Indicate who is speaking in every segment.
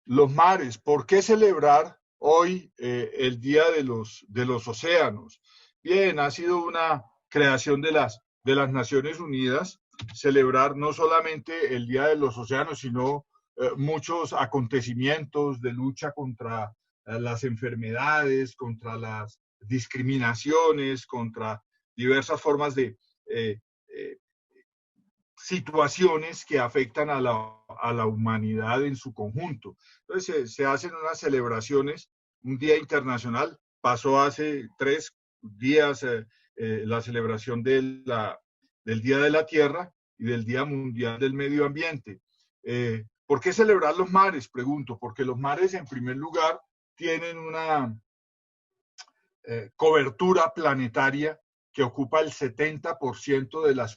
Speaker 1: los mares. ¿Por qué celebrar hoy el Día de los Océanos? Bien, ha sido una creación de las Naciones Unidas celebrar no solamente el Día de los Océanos, sino muchos acontecimientos de lucha contra las enfermedades, contra las discriminaciones, contra diversas formas de eh, situaciones que afectan a la humanidad en su conjunto. Entonces se hacen unas celebraciones, un día internacional, pasó hace 3 días la celebración del Día de la Tierra y del Día Mundial del Medio Ambiente. ¿Por qué celebrar los mares? Pregunto, porque los mares en primer lugar tienen una cobertura planetaria que ocupa el 70% de la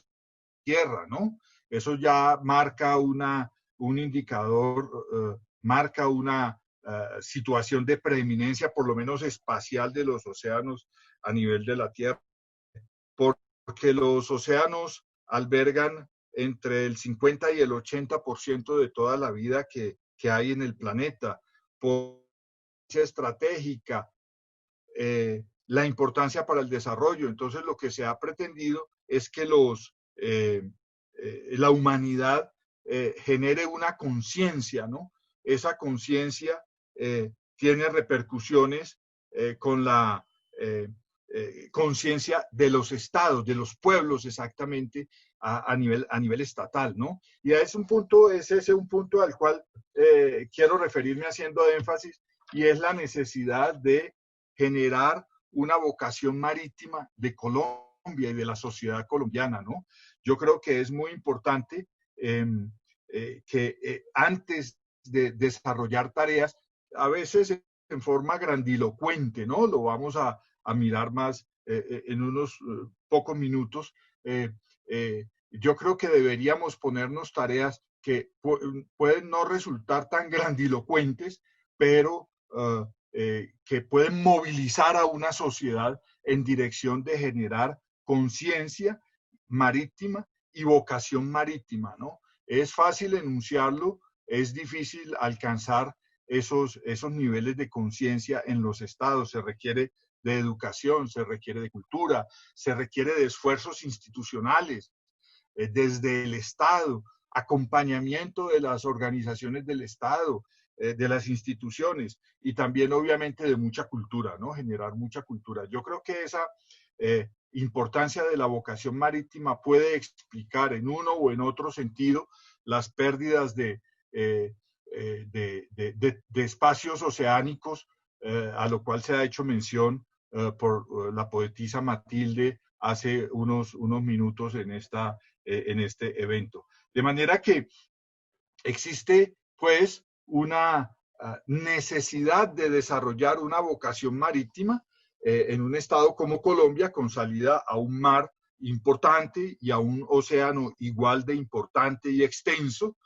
Speaker 1: Tierra, ¿no? Eso ya marca un indicador, marca una situación de preeminencia, por lo menos espacial, de los océanos a nivel de la Tierra, porque los océanos albergan entre el 50 y el 80% de toda la vida que hay en el planeta. Por estratégica, la importancia para el desarrollo. Entonces, lo que se ha pretendido es que la humanidad genere una conciencia, ¿no? Esa conciencia tiene repercusiones con la conciencia de los estados, de los pueblos exactamente a nivel estatal, ¿no? Y es ese un punto al cual quiero referirme haciendo énfasis, y es la necesidad de generar una vocación marítima de Colombia y de la sociedad colombiana, ¿no? Yo creo que es muy importante que antes de desarrollar tareas, a veces en forma grandilocuente, ¿no? Lo vamos a mirar más en unos pocos minutos. Yo creo que deberíamos ponernos tareas que pueden no resultar tan grandilocuentes, pero que pueden movilizar a una sociedad en dirección de generar conciencia marítima y vocación marítima, ¿no? Es fácil enunciarlo, es difícil alcanzar esos niveles de conciencia en los estados. Se requiere de educación, se requiere de cultura, se requiere de esfuerzos institucionales desde el Estado, acompañamiento de las organizaciones del Estado, de las instituciones, y también obviamente de mucha cultura, ¿no? Generar mucha cultura. Yo creo que esa importancia de la vocación marítima puede explicar en uno o en otro sentido las pérdidas de espacios oceánicos, a lo cual se ha hecho mención por la poetisa Matilde hace unos minutos en este evento. De manera que existe pues una necesidad de desarrollar una vocación marítima en un estado como Colombia, con salida a un mar importante y a un océano igual de importante y extenso,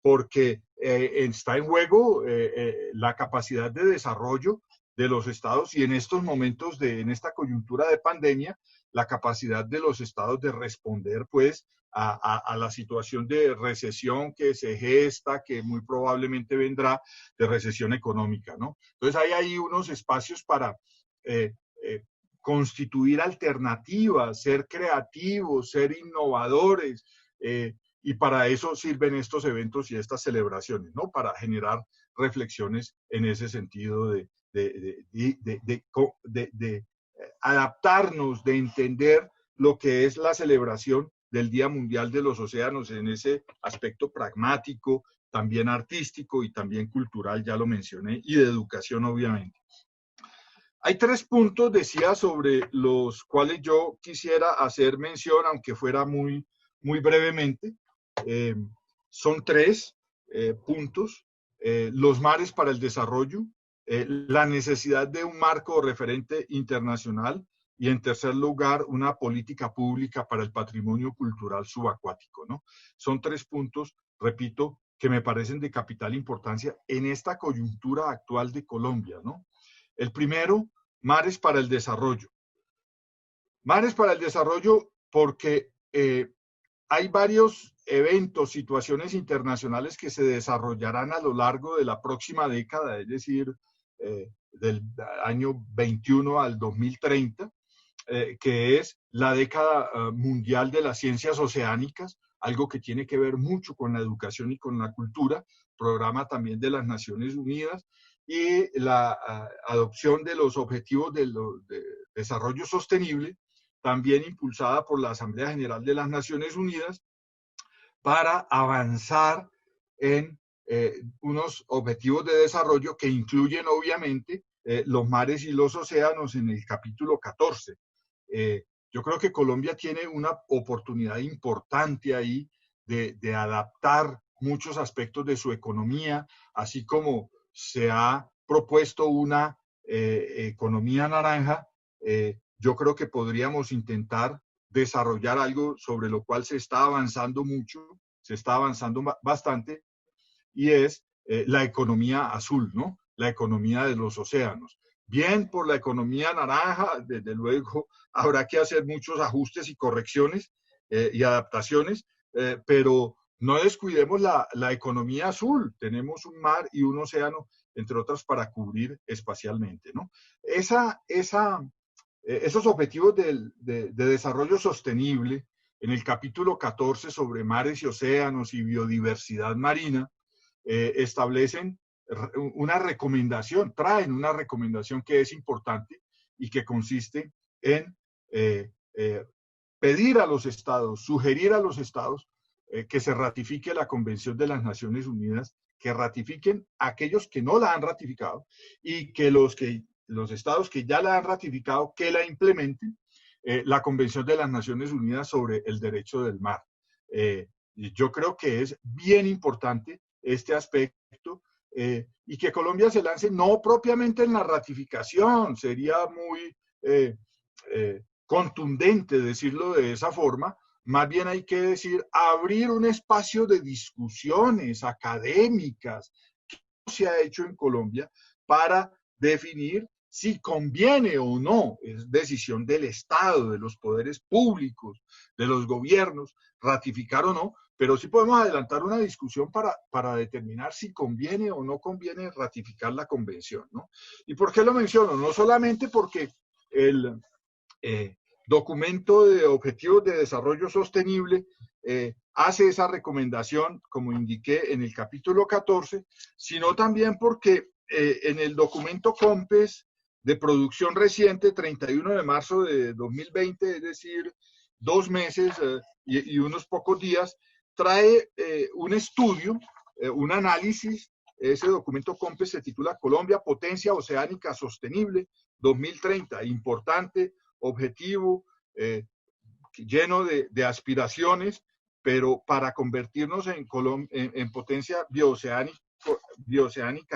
Speaker 1: porque está en juego la capacidad de desarrollo de los estados, y en estos momentos, en esta coyuntura de pandemia, la capacidad de los estados de responder pues a la situación de recesión que se gesta, que muy probablemente vendrá, de recesión económica, ¿no? Entonces hay ahí unos espacios para constituir alternativas, ser creativos, ser innovadores, y para eso sirven estos eventos y estas celebraciones, ¿no? Para generar reflexiones en ese sentido de adaptarnos, de entender lo que es la celebración del Día Mundial de los Océanos en ese aspecto pragmático, también artístico y también cultural, ya lo mencioné, y de educación, obviamente. Hay 3 puntos, decía, sobre los cuales yo quisiera hacer mención, aunque fuera muy brevemente. Son 3 puntos. Los mares para el desarrollo, la necesidad de un marco referente internacional, y en tercer lugar, una política pública para el patrimonio cultural subacuático, ¿no? Son 3 puntos, repito, que me parecen de capital importancia en esta coyuntura actual de Colombia, ¿no? El primero, mares para el desarrollo. Mares para el desarrollo porque hay varios eventos, situaciones internacionales que se desarrollarán a lo largo de la próxima década, es decir, del año 21 al 2030, que es la década mundial de las ciencias oceánicas, algo que tiene que ver mucho con la educación y con la cultura, programa también de las Naciones Unidas, y la adopción de los objetivos de desarrollo sostenible, también impulsada por la Asamblea General de las Naciones Unidas, para avanzar en unos objetivos de desarrollo que incluyen obviamente los mares y los océanos en el capítulo 14. Yo creo que Colombia tiene una oportunidad importante ahí de adaptar muchos aspectos de su economía, así como se ha propuesto una economía naranja. Yo creo que podríamos intentar desarrollar algo sobre lo cual se está avanzando mucho, se está avanzando bastante, y es la economía azul, ¿no? La economía de los océanos. Bien por la economía naranja, desde luego habrá que hacer muchos ajustes y correcciones y adaptaciones, pero no descuidemos la economía azul. Tenemos un mar y un océano, entre otras, para cubrir espacialmente, ¿no? Esos objetivos de desarrollo sostenible en el capítulo 14 sobre mares y océanos y biodiversidad marina establecen una recomendación, traen una recomendación que es importante y que consiste en pedir a los estados, sugerir a los estados que se ratifique la Convención de las Naciones Unidas, que ratifiquen aquellos que no la han ratificado y que los estados que ya la han ratificado, que la implementen, la Convención de las Naciones Unidas sobre el Derecho del Mar. Yo creo que es bien importante este aspecto y que Colombia se lance no propiamente en la ratificación, sería muy contundente decirlo de esa forma, más bien hay que decir abrir un espacio de discusiones académicas que se ha hecho en Colombia para definir si conviene o no, es decisión del Estado, de los poderes públicos, de los gobiernos, ratificar o no, pero sí podemos adelantar una discusión para determinar si conviene o no conviene ratificar la convención, ¿no? ¿Y por qué lo menciono? No solamente porque el documento de Objetivos de Desarrollo Sostenible hace esa recomendación, como indiqué en el capítulo 14, sino también porque en el documento COMPES de producción reciente, 31 de marzo de 2020, es decir, 2 meses y unos pocos días, trae un estudio, un análisis. Ese documento COMPES se titula Colombia, Potencia Oceánica Sostenible 2030, importante, objetivo, lleno de aspiraciones, pero para convertirnos en potencia bioceánica,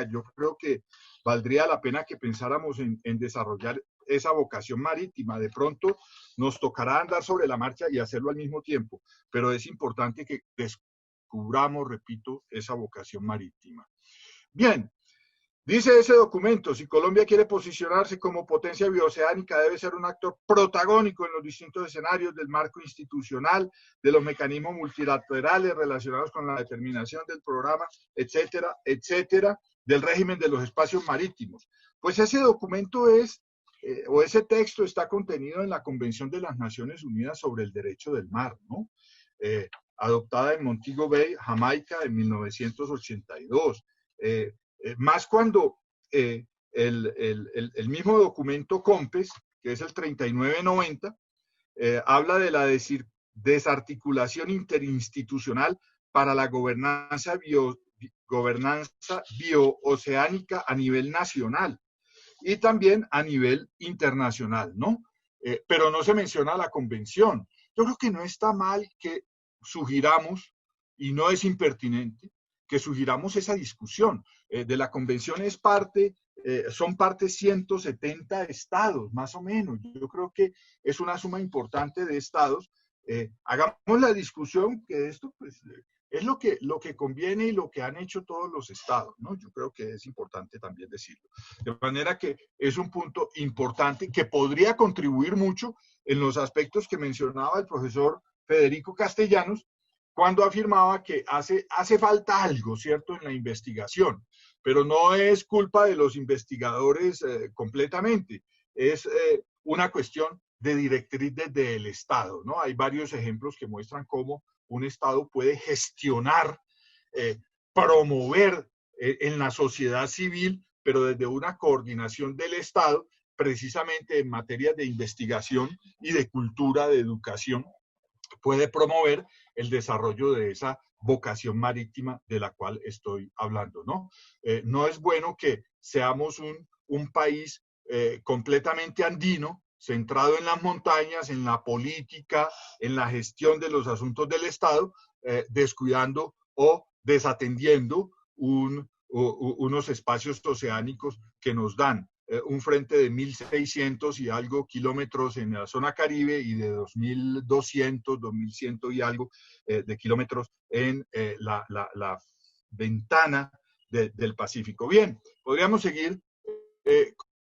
Speaker 1: yo creo que valdría la pena que pensáramos en desarrollar esa vocación marítima. De pronto nos tocará andar sobre la marcha y hacerlo al mismo tiempo, pero es importante que descubramos, repito, esa vocación marítima. Bien, dice ese documento, si Colombia quiere posicionarse como potencia bioceánica, debe ser un actor protagónico en los distintos escenarios del marco institucional, de los mecanismos multilaterales relacionados con la determinación del programa, etcétera, etcétera, del régimen de los espacios marítimos. Pues ese documento o ese texto está contenido en la Convención de las Naciones Unidas sobre el Derecho del Mar, ¿no? Adoptada en Montego Bay, Jamaica, en 1982. Más cuando el mismo documento COMPES, que es el 3990, habla de la desarticulación interinstitucional para la gobernanza biooceánica a nivel nacional y también a nivel internacional, ¿no? Pero no se menciona la convención. Yo creo que no está mal que sugiramos, y no es impertinente, que sugiramos esa discusión. De la convención son parte 170 estados, más o menos. Yo creo que es una suma importante de estados. Hagamos la discusión, que esto pues, es lo que conviene y lo que han hecho todos los estados, ¿no? Yo creo que es importante también decirlo. De manera que es un punto importante que podría contribuir mucho en los aspectos que mencionaba el profesor Federico Castellanos, cuando afirmaba que hace falta algo, ¿cierto?, en la investigación, pero no es culpa de los investigadores completamente, es una cuestión de directriz desde el Estado, ¿no? Hay varios ejemplos que muestran cómo un Estado puede gestionar, promover en la sociedad civil, pero desde una coordinación del Estado, precisamente en materia de investigación y de cultura, de educación, puede promover el desarrollo de esa vocación marítima de la cual estoy hablando, ¿no? No es bueno que seamos un país completamente andino, centrado en las montañas, en la política, en la gestión de los asuntos del Estado, descuidando o desatendiendo unos espacios oceánicos que nos dan un frente de 1.600 y algo kilómetros en la zona Caribe y de 2.200, 2.100 y algo de kilómetros en la ventana del Pacífico. Bien, podríamos seguir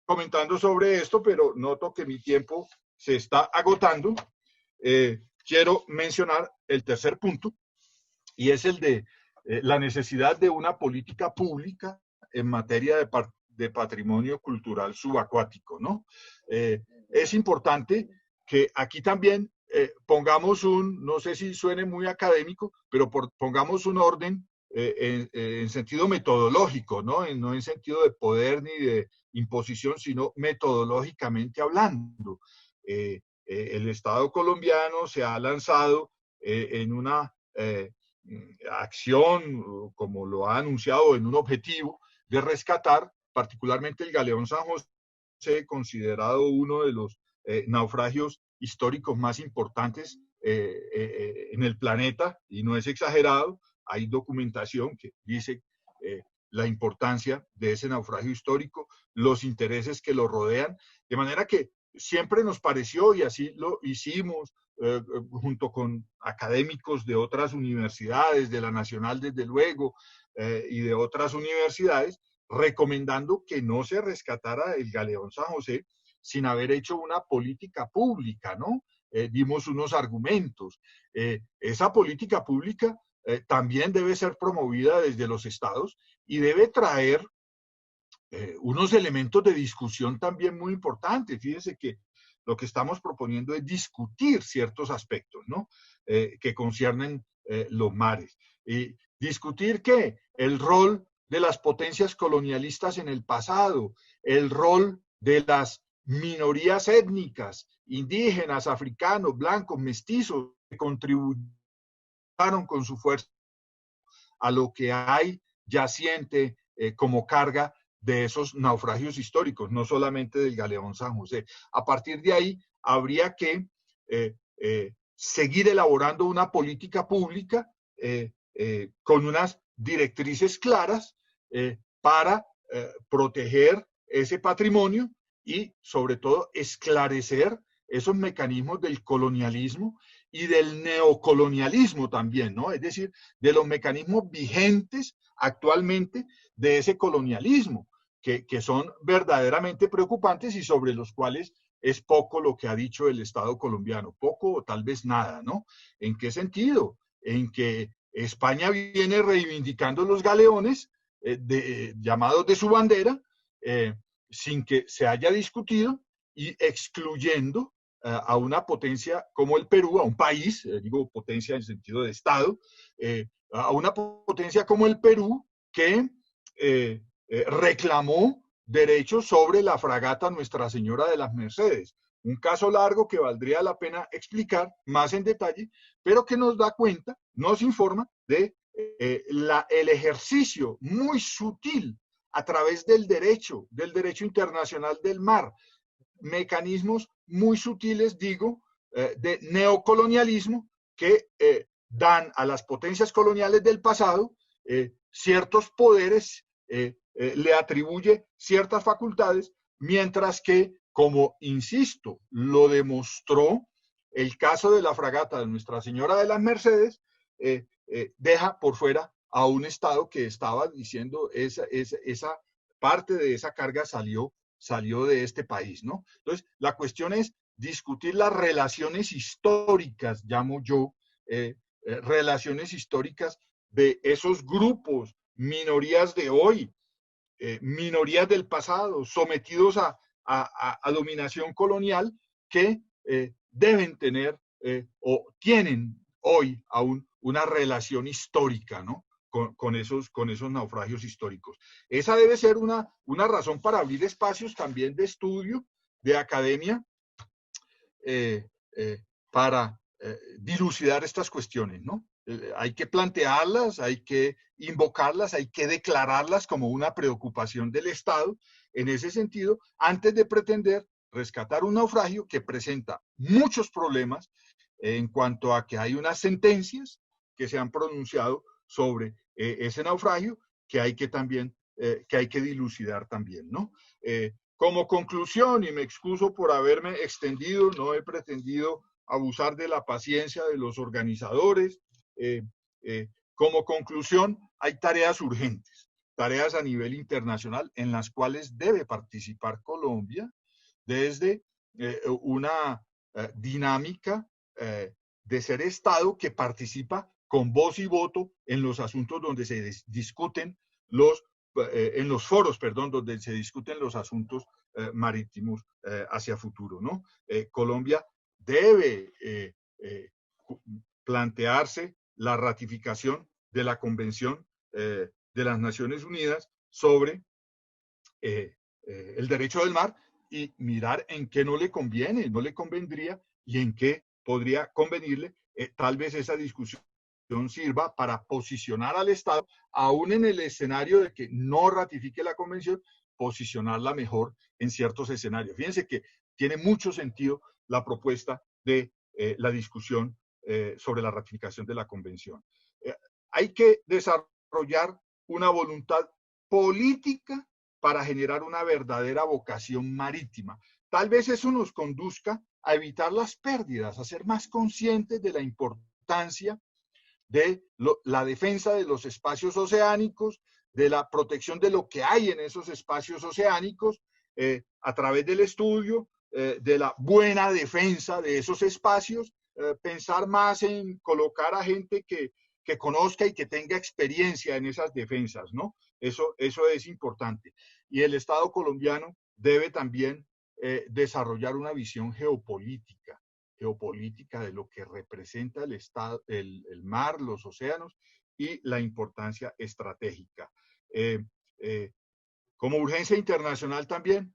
Speaker 1: comentando sobre esto, pero noto que mi tiempo se está agotando. Quiero mencionar el tercer punto, y es el de la necesidad de una política pública en materia de patrimonio cultural subacuático, ¿no? Es importante que aquí también pongamos no sé si suene muy académico, pero pongamos un orden en sentido metodológico, ¿no? No en sentido de poder ni de imposición, sino metodológicamente hablando. El Estado colombiano se ha lanzado en una acción, como lo ha anunciado, en un objetivo de rescatar particularmente el galeón San José, considerado uno de los naufragios históricos más importantes en el planeta, y no es exagerado. Hay documentación que dice la importancia de ese naufragio histórico, los intereses que lo rodean, de manera que siempre nos pareció, y así lo hicimos, junto con académicos de otras universidades, de la Nacional desde luego, y de otras universidades, recomendando que no se rescatara el galeón San José sin haber hecho una política pública, ¿no? Dimos unos argumentos. Esa política pública también debe ser promovida desde los estados y debe traer unos elementos de discusión también muy importantes. Fíjense que lo que estamos proponiendo es discutir ciertos aspectos, ¿no? Que conciernen los mares. Y discutir qué? El rol de las potencias colonialistas en el pasado, el rol de las minorías étnicas, indígenas, africanos, blancos, mestizos, que contribuyeron con su fuerza a lo que hay yaciente como carga de esos naufragios históricos, no solamente del galeón San José. A partir de ahí, habría que seguir elaborando una política pública con unas directrices claras para proteger ese patrimonio y, sobre todo, esclarecer esos mecanismos del colonialismo y del neocolonialismo también, ¿no? Es decir, de los mecanismos vigentes actualmente de ese colonialismo, que son verdaderamente preocupantes y sobre los cuales es poco lo que ha dicho el Estado colombiano, poco o tal vez nada, ¿no? ¿En qué sentido? En que España viene reivindicando los galeones llamados de su bandera, sin que se haya discutido y excluyendo a una potencia como el Perú, a un país, digo potencia en sentido de Estado, a una potencia como el Perú que reclamó derechos sobre la fragata Nuestra Señora de las Mercedes. Un caso largo que valdría la pena explicar más en detalle, pero que nos da cuenta, nos informa de el ejercicio muy sutil a través del derecho internacional del mar, mecanismos muy sutiles, digo, de neocolonialismo que dan a las potencias coloniales del pasado ciertos poderes, le atribuye ciertas facultades, mientras que, como insisto, lo demostró el caso de la fragata de Nuestra Señora de las Mercedes, deja por fuera a un Estado que estaba diciendo esa parte de esa carga salió de este país, ¿no? Entonces, la cuestión es discutir las relaciones históricas, llamo yo, relaciones históricas de esos grupos, minorías de hoy, minorías del pasado, sometidos a dominación colonial, que deben tener o tienen hoy aún una relación histórica, ¿no? Con esos naufragios históricos. Esa debe ser una razón para abrir espacios también de estudio, de academia, para dilucidar estas cuestiones, ¿no? Hay que plantearlas, hay que invocarlas, hay que declararlas como una preocupación del Estado en ese sentido, antes de pretender rescatar un naufragio que presenta muchos problemas en cuanto a que hay unas sentencias que se han pronunciado sobre ese naufragio que hay que también, que hay que dilucidar también, ¿no? Como conclusión, y me excuso por haberme extendido, no he pretendido abusar de la paciencia de los organizadores. Como conclusión, hay tareas urgentes, tareas a nivel internacional en las cuales debe participar Colombia desde una dinámica de ser Estado que participa con voz y voto en los asuntos donde se discuten en los foros, perdón, donde se discuten los asuntos marítimos hacia futuro, ¿no? Colombia debe plantearse la ratificación de la Convención de las Naciones Unidas sobre el derecho del mar y mirar en qué no le conviene, no le convendría y en qué podría convenirle. Tal vez esa discusión sirva para posicionar al Estado, aún en el escenario de que no ratifique la convención, posicionarla mejor en ciertos escenarios. Fíjense que tiene mucho sentido la propuesta de la discusión sobre la ratificación de la convención. Hay que desarrollar una voluntad política para generar una verdadera vocación marítima. Tal vez eso nos conduzca a evitar las pérdidas, a ser más conscientes de la importancia de la defensa de los espacios oceánicos, de la protección de lo que hay en esos espacios oceánicos, a través del estudio, de la buena defensa de esos espacios, pensar más en colocar a gente que conozca y que tenga experiencia en esas defensas, ¿no? Eso es importante. Y el Estado colombiano debe también desarrollar una visión geopolítica de lo que representa el Estado, el mar, los océanos y la importancia estratégica. Como urgencia internacional también,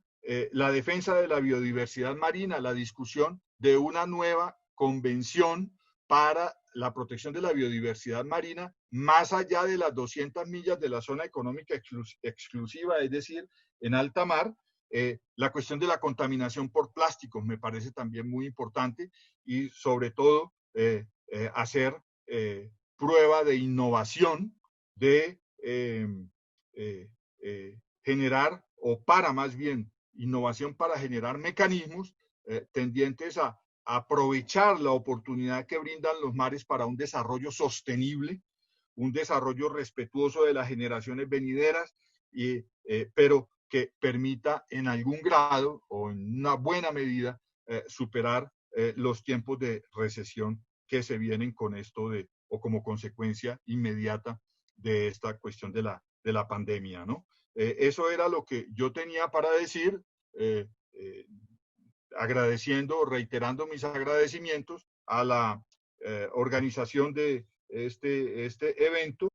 Speaker 1: la defensa de la biodiversidad marina, la discusión de una nueva convención para la protección de la biodiversidad marina, más allá de las 200 millas de la zona económica exclusiva, es decir, en alta mar. La cuestión de la contaminación por plásticos me parece también muy importante y sobre todo hacer prueba de innovación, de generar, o para más bien, innovación para generar mecanismos tendientes a aprovechar la oportunidad que brindan los mares para un desarrollo sostenible, un desarrollo respetuoso de las generaciones venideras, pero que permita en algún grado o en una buena medida superar los tiempos de recesión que se vienen con esto o como consecuencia inmediata de esta cuestión de la pandemia, ¿no? Eso era lo que yo tenía para decir, agradeciendo, reiterando mis agradecimientos a la organización de este evento